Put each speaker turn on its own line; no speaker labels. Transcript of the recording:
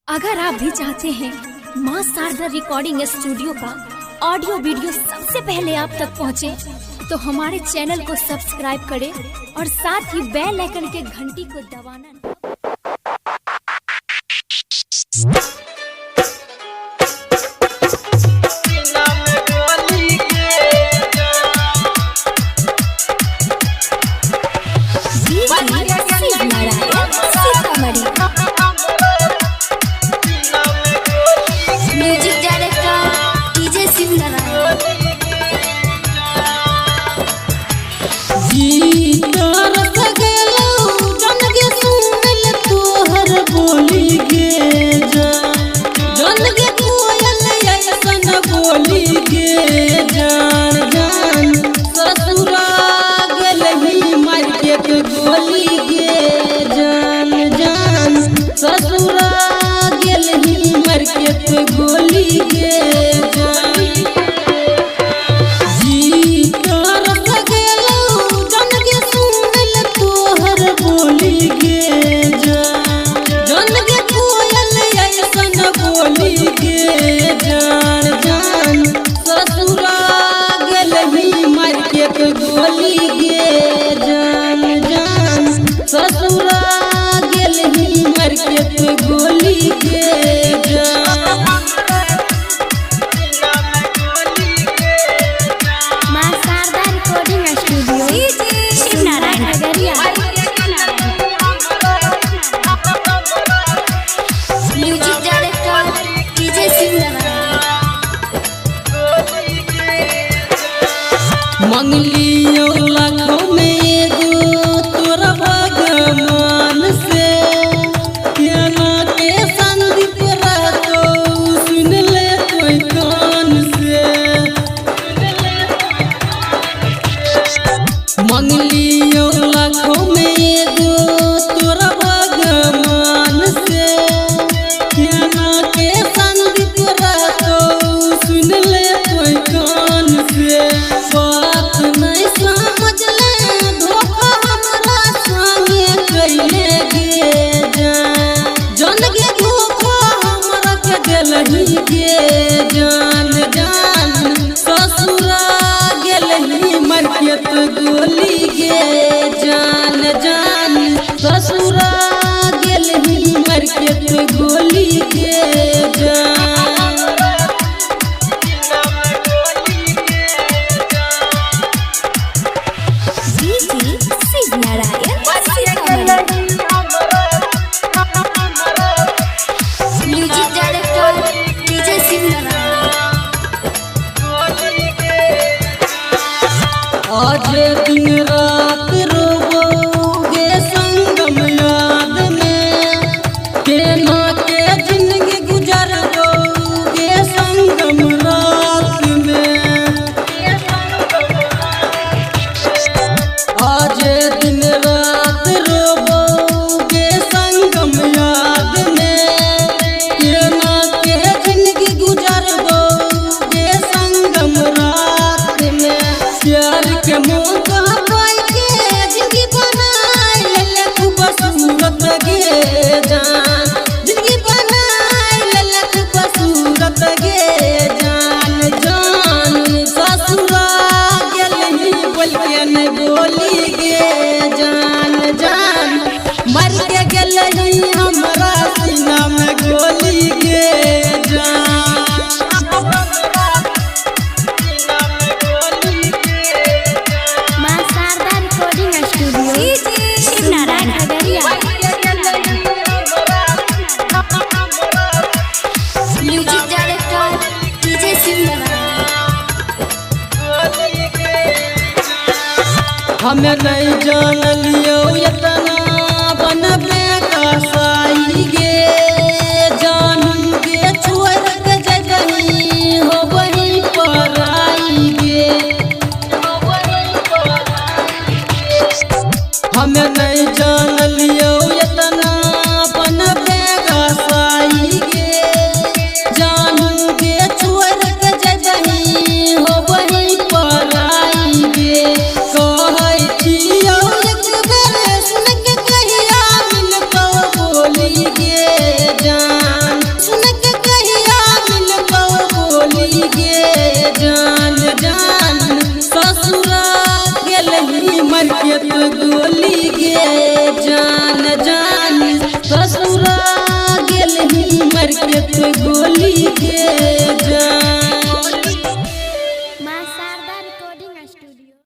अगर आप भी चाहते हैं माँ शारदा रिकॉर्डिंग स्टूडियो का ऑडियो वीडियो सबसे पहले आप तक पहुँचे, तो हमारे चैनल को सब्सक्राइब करें और साथ ही बेल आइकन के घंटी को दबाना न
गोली के जी तोर सगेलो जन के सुनल तोहर बोली के जन के कोयल ऐसन बोली के जान ससुरा गेलही मार के गोली के जान ससुरा गेलही मार के गोली के मंगलियो लाखों में एगो तोरा भगवान से केना के संदीप रातो सुन ले कोई कान से मंगलियो लाखों में एगो तोरा भगवान से केना के संदीप रातो सुन ले कोई कान से गोली के जान ससुरा गेलही मर के गोली के आज दिन रात रोबोगे संगम याद में केना के जिंदगी गुजरोगे संगम रात में आज दिन रात रोबोगे संगम याद में केना के जिंदगी गुजरोगे संगम रात में प्यार के मौका पाई के जिंदगी बनाए ले खूबसूरत गे जान जिंदगी बनाए ले खूबसूरत गे जान ससुरा गेलही बोल के नहीं बोली गे जान मर के गेलही हमरा सीना में गोली गे हमें नहीं जान लियो इतना बनबे कसाई गे जान के छोड़ के जगही हो वही पराई गे हमें नहीं जान लियो इतना बनबे कसाई गे जान के छोड़ के जगही हो वही पराई गे कहै छियो तो गोली गे जान जान ससुरा गेल ही मर के तो गोली गे जान।